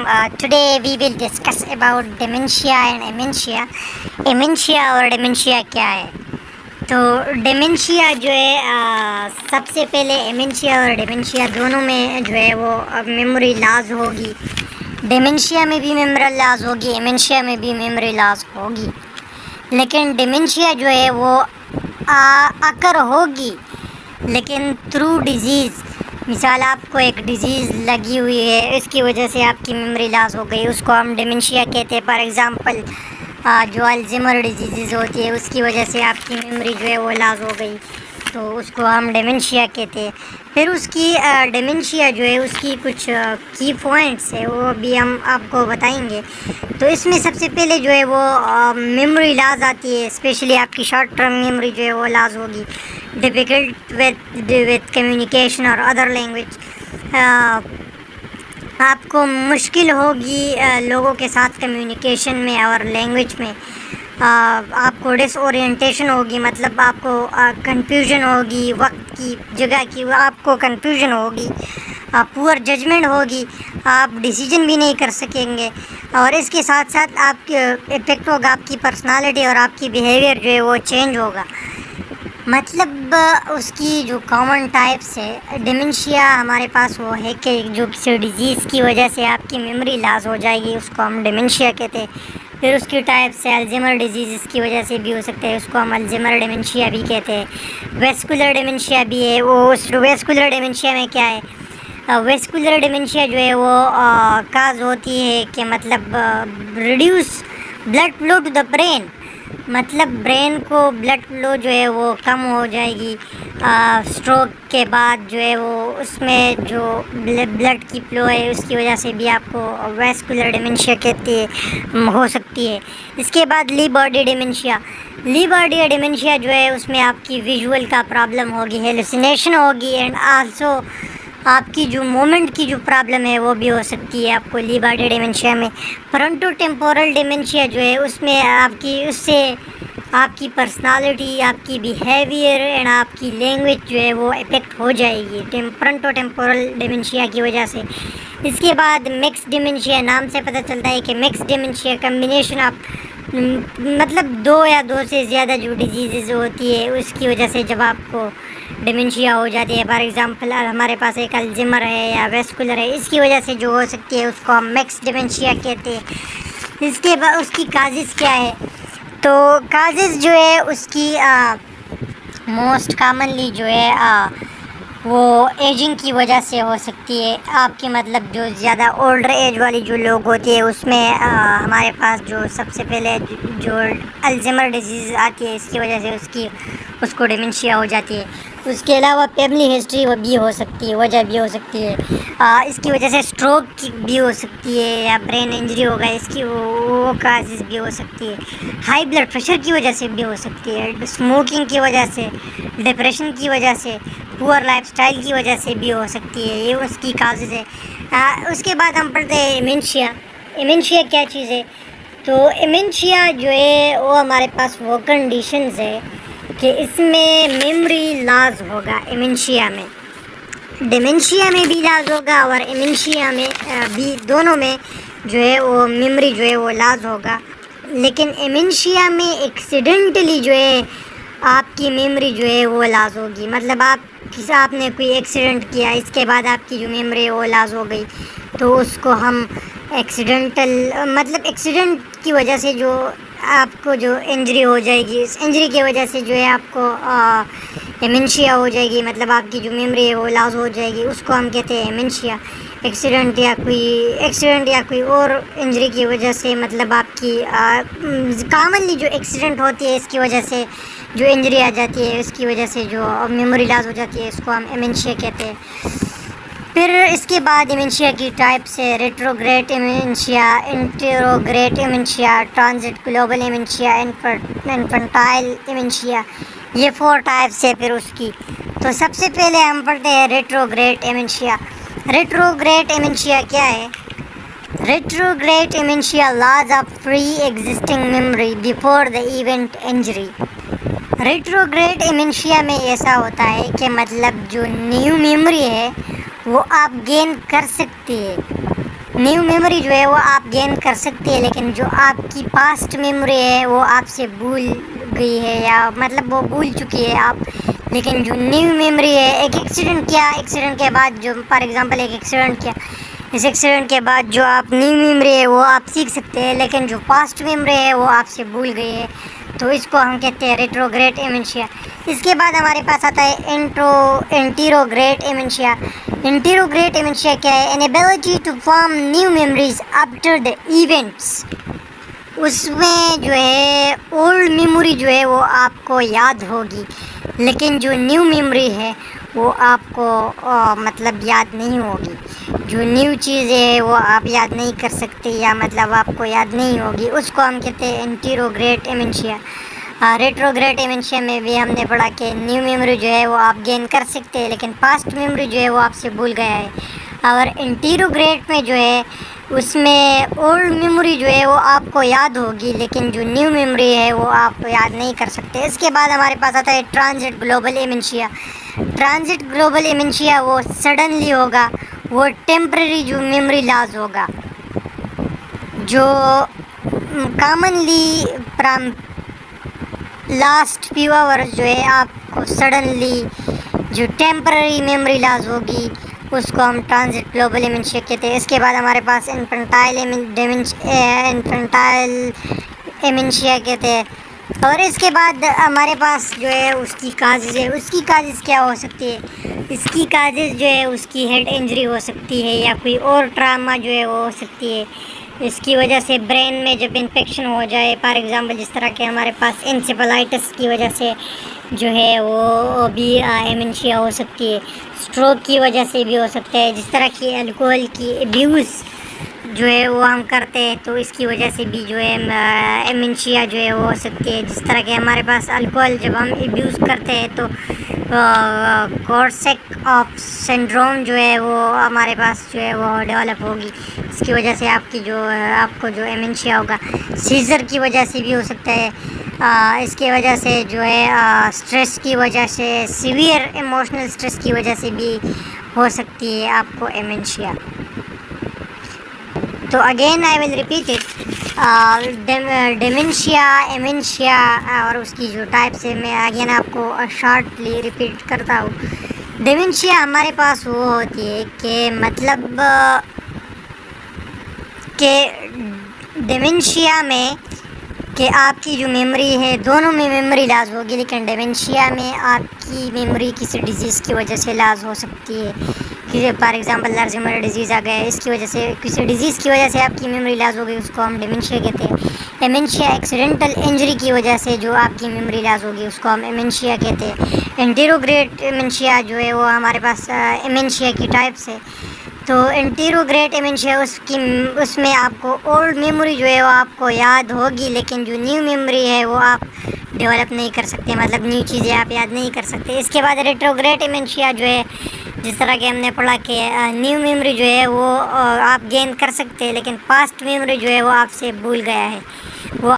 time. Today we will discuss about dementia and amentia. Amentia اور dementia کیا ہے؟ تو ڈیمنشیا جو ہے سب سے پہلے ایمنشیا اور ڈیمنشیا دونوں میں جو ہے وہ میموری لاز ہوگی. ڈیمنشیا میں بھی میموری لاز ہوگی, ایمنشیا میں بھی میموری لاز ہوگی. لیکن ڈیمنشیا جو ہے وہ اکر ہوگی لیکن تھرو ڈیزیز. مثال آپ کو ایک ڈیزیز لگی ہوئی ہے, اس کی وجہ سے آپ کی میموری لاس ہو گئی, اس کو ہم ڈیمنشیا کہتے ہیں. فار ایگزامپل جو الزیمر ڈیزیز ہوتی ہے اس کی وجہ سے آپ کی میموری جو ہے وہ لاس ہو گئی, تو اس کو ہم ڈیمنشیا کہتے ہیں. پھر اس کی ڈیمنشیا جو ہے اس کی کچھ کی پوائنٹس ہے, وہ بھی ہم آپ کو بتائیں گے. تو اس میں سب سے پہلے جو ہے وہ میموری لاز آتی ہے, اسپیشلی آپ کی شارٹ ٹرم میموری جو ہے وہ لاز ہوگی. ڈیفیکلٹ وتھ کمیونیکیشن اور ادر لینگویج, آپ کو مشکل ہوگی لوگوں کے ساتھ کمیونیکیشن میں اور لینگویج میں. آپ کو ڈس اورینٹیشن ہوگی, مطلب آپ کو کنفیوژن ہوگی, وقت کی جگہ کی آپ کو کنفیوژن ہوگی, پور ججمنٹ ہوگی, آپ ڈیسیجن بھی نہیں کر سکیں گے. اور اس کے ساتھ ساتھ آپ کے افیکٹ ہوگا آپ کی پرسنالٹی اور آپ کی بیہیویئر جو ہے وہ چینج ہوگا. مطلب اس کی جو کامن ٹائپس ہے ڈیمنشیا ہمارے پاس وہ ہے کہ جو کسی ڈیزیز کی وجہ سے آپ کی میموری لاس ہو جائے گی, اس کو ہم ڈیمنشیا کہتے ہیں. پھر اس کی ٹائپس ہے الزیمر ڈیزیز, اس کی وجہ سے بھی ہو سکتا ہے, اس کو ہم الزیمر ڈیمنشیا بھی کہتے ہیں. ویسکولر ڈیمنشیا بھی ہے. وہ اس ویسکولر ڈیمنشیا میں کیا ہے, ویسکولر ڈیمنشیا جو ہے وہ کاز ہوتی ہے کہ مطلب reduce blood flow to the brain, مطلب برین کو بلڈ فلو جو ہے وہ کم ہو جائے گی. اسٹروک کے بعد جو ہے وہ اس میں جو بلڈ کی فلو ہے اس کی وجہ سے بھی آپ کو ویسکولر ڈیمنشیا کہتی ہے ہو سکتی ہے. اس کے بعد لی باڈی ڈیمنشیا. لی باڈی ڈیمنشیا جو ہے اس میں آپ کی ویژول کا پرابلم ہوگی, ہیلوسینیشن ہوگی, اینڈ آلسو آپ کی جو مومنٹ کی جو پرابلم ہے وہ بھی ہو سکتی ہے آپ کو لی باڈی ڈیمنشیا میں. فرنٹو ٹیمپورل ڈیمنشیا جو ہے اس میں اس سے آپ کی پرسنالٹی, آپ کی بیہیویئر اینڈ آپ کی لینگویج جو ہے وہ افیکٹ ہو جائے گی فرنٹو ٹیمپورل ڈیمنشیا کی وجہ سے. اس کے بعد مکس ڈیمنشیا, نام سے پتہ چلتا ہے کہ مکس ڈیمنشیا کمبینیشن آف مطلب دو یا دو سے زیادہ جو ڈیزیزز ہوتی ہے اس کی وجہ سے جب آپ کو ڈیمنشیا ہو جاتی ہے. فار ایگزامپل ہمارے پاس ایک الزیمر ہے یا ویسکولر ہے, اس کی وجہ سے جو ہو سکتی ہے اس کو ہم مکس ڈیمنشیا کہتے ہیں. اس کے بعد اس کی کازز کیا ہے, تو کازز جو ہے اس کی موسٹ کامنلی جو ہے وہ ایجنگ کی وجہ سے ہو سکتی ہے. آپ کی مطلب جو زیادہ اولڈر ایج والی جو لوگ ہوتی ہے اس میں ہمارے پاس جو سب سے پہلے جو الزیمر ڈیزیز آتی ہے اس کی وجہ سے اس کو ڈیمنشیا ہو جاتی ہے. اس کے علاوہ فیملی ہسٹری بھی ہو سکتی ہے, وجہ بھی ہو سکتی ہے. اس کی وجہ سے اسٹروک بھی ہو سکتی ہے یا برین انجری ہوگا, اس کی وہ کازز بھی ہو سکتی ہے. ہائی بلڈ پریشر کی وجہ سے بھی ہو سکتی ہے, اسموکنگ کی وجہ سے, ڈپریشن کی وجہ سے, پور لائف اسٹائل کی وجہ سے بھی ہو سکتی ہے. یہ اس کی کازز ہے. اس کے بعد ہم پڑھتے ہیں ایمنشیا. ایمنشیا کیا چیز ہے, تو ایمنشیا جو ہے وہ ہمارے پاس وہ کنڈیشنز ہے کہ اس میں میموری لاز ہوگا. ایمنشیا میں ڈیمنشیا میں بھی لاز ہوگا اور ایمنشیا میں بھی, دونوں میں جو ہے وہ میموری جو ہے وہ لاز ہوگا. لیکن ایمنشیا میں ایکسیڈنٹلی جو ہے آپ کی میموری جو ہے وہ لاز ہوگی. مطلب آپ نے کوئی ایکسیڈنٹ کیا, اس کے بعد آپ کی جو میموری ہے وہ لاز ہو گئی, تو اس کو ہم ایکسیڈنٹل مطلب ایکسیڈنٹ کی وجہ سے جو آپ کو جو انجری ہو جائے گی, اس انجری کی وجہ سے جو ہے آپ کو ایمنشیا ہو جائے گی, مطلب آپ کی جو میموری ہے وہ لاز ہو جائے گی, اس کو ہم کہتے ہیں ایمنشیا. ایکسیڈنٹ یا کوئی اور انجری کی وجہ سے, مطلب آپ کی کامنلی جو ایکسیڈنٹ ہوتی ہے اس کی وجہ سے جو انجری آ جاتی ہے, اس کی وجہ سے جو میموری لاز ہو جاتی ہے, اس کو ہم ایمنشیا کہتے ہیں. پھر اس کے بعد ایمنشیا کی ٹائپس ہے ریٹروگریڈ ایمنشیا, انٹروگریڈ ایمنشیا, ٹرانزٹ گلوبل ایمنشیا, انفنٹائل ایمنشیا. یہ 4 ٹائپس ہے پھر اس کی. تو سب سے پہلے ہم پڑھتے ہیں ریٹروگریڈ ایمنشیا. ریٹروگریڈ ایمنشیا کیا ہے, retrograde amnesia loss of pre existing memory before the event injury. Retrograde amnesia میں ایسا ہوتا ہے کہ مطلب جو نیو میموری ہے وہ آپ گین کر سکتی ہے, نیو میموری جو ہے وہ آپ گین کر سکتے ہیں، لیکن جو آپ کی پاسٹ میموری ہے وہ آپ سے بھول گئی ہے، یا مطلب وہ بھول چکی ہے آپ. لیکن جو نیو میموری ہے، ایک ایکسیڈنٹ کیا، ایکسیڈنٹ کے بعد جو فار ایگزامپل ایک ایکسیڈنٹ کیا، اس ایکسیڈنٹ کے بعد جو آپ نیو میموری ہے وہ آپ سیکھ سکتے ہیں، لیکن جو پاسٹ میموری ہے وہ آپ سے بھول گئی ہے. تو اس کو ہم کہتے ہیں ریٹروگریڈ ایمنشیا. اس کے بعد ہمارے پاس آتا ہے انٹیروگریڈ ایمنشیا. انٹیروگریڈ ایمنشیا کیا ہے؟ an ability to form new memories after the events. اس میں جو ہے اولڈ میموری جو ہے وہ آپ کو یاد ہوگی، لیکن جو نیو میموری ہے وہ آپ کو مطلب یاد نہیں ہوگی. جو نیو چیز ہے وہ آپ یاد نہیں کر سکتے، یا مطلب آپ کو یاد نہیں ہوگی. اس کو ہم کہتے ہیں انٹیروگریڈ ایمنشیا. ریٹروگریڈ ایمنشیا میں بھی ہم نے پڑھا کہ نیو میموری جو ہے وہ آپ گین کر سکتے ہیں، لیکن پاسٹ میموری جو ہے وہ آپ سے بھول گیا ہے. اور انٹیروگریڈ میں جو ہے اس میں اولڈ میموری جو ہے وہ آپ کو یاد ہوگی، لیکن جو نیو میموری ہے وہ آپ یاد نہیں کر سکتے. اس کے بعد ہمارے پاس آتا ہے ٹرانزٹ گلوبل ایمنشیا. ٹرانزٹ گلوبل ایمنشیا وہ سڈنلی ہوگا، وہ ٹیمپرری جو میموری لاس ہوگا، جو کامنلی لاسٹ فیو آورس جو ہے آپ کو سڈنلی جو ٹیمپرری میموری لاس ہوگی اس کو ہم ٹرانزٹ گلوبل ایمنشیا کہتے ہیں. اس کے بعد ہمارے پاس انفنٹائل ایمنشیا کہتے ہیں. اور اس کے بعد ہمارے پاس جو ہے اس کی کازز ہے. اس کی کازز کیا ہو سکتی ہے؟ اس کی کازز جو ہے اس کی ہیڈ انجری ہو سکتی ہے، یا کوئی اور ٹراما جو ہے وہ ہو سکتی ہے. اس کی وجہ سے برین میں جب انفیکشن ہو جائے، فار ایگزامپل جس طرح کہ ہمارے پاس انسیفلائٹس کی وجہ سے جو ہے وہ بھی ایمنشیا ہو سکتی ہے. اسٹروک کی وجہ سے بھی ہو سکتا ہے. جس طرح کی الکوہول کی ایبیوز جو ہے وہ ہم کرتے ہیں تو اس کی وجہ سے بھی جو ہے ایمنشیا جو ہے وہ ہو سکتی ہے. جس طرح کہ ہمارے پاس الکوہول جب ہم ایبیوز کرتے ہیں تو کورسیک آف سنڈروم جو ہے وہ ہمارے پاس جو ہے وہ ڈیولپ ہوگی. اس کی وجہ سے آپ کو جو ایمنشیا ہوگا. سیزر کی وجہ سے بھی ہو سکتا ہے. اس کی وجہ سے جو ہے اسٹریس کی وجہ سے، سیویئر ایموشنل اسٹریس کی وجہ سے بھی ہو سکتی ہے آپ کو ایمنشیا. تو again I will repeat it, dementia, amnesia اور اس کی جو ٹائپس ہے میں اگین آپ کو شارٹلی ریپیٹ کرتا ہوں. ڈیمنشیا ہمارے پاس وہ ہوتی ہے کہ مطلب کہ ڈیمنشیا میں کہ آپ کی جو میموری ہے دونوں میں میموری لاس ہوگی، لیکن ڈیمنشیا میں آپ کی میموری کسی ڈیزیز کی وجہ سے لاس ہو سکتی ہے. فار ایگزامپل الزائمر ڈیزیز آ گیا ہے، اس کی وجہ سے کسی ڈیزیز کی وجہ سے آپ کی میموری لاس ہو گئی، اس کو ہم ڈیمنشیا کہتے ہیں. ایمنشیا ایکسیڈنٹل انجری کی وجہ سے جو آپ کی میموری لاس ہوگی اس کو ہم ایمنشیا کہتے ہیں. انٹیروگریڈ ایمنشیا جو ہے وہ ہمارے پاس ایمنشیا کی ٹائپس ہے. تو انٹیروگریڈ ایمنشیا اس میں آپ کو اولڈ میموری جو ہے وہ آپ کو یاد ہوگی، لیکن جو نیو میموری ہے وہ آپ ڈیولپ نہیں کر سکتے، مطلب نیو چیزیں آپ یاد نہیں کر سکتے. اس کے بعد ریٹروگریڈ ایمنشیا جو ہے جس طرح کہ ہم نے پڑھا کہ نیو میموری جو ہے وہ آپ گین کر سکتے ہیں، لیکن پاسٹ میموری جو ہے وہ آپ سے بھول گیا ہے.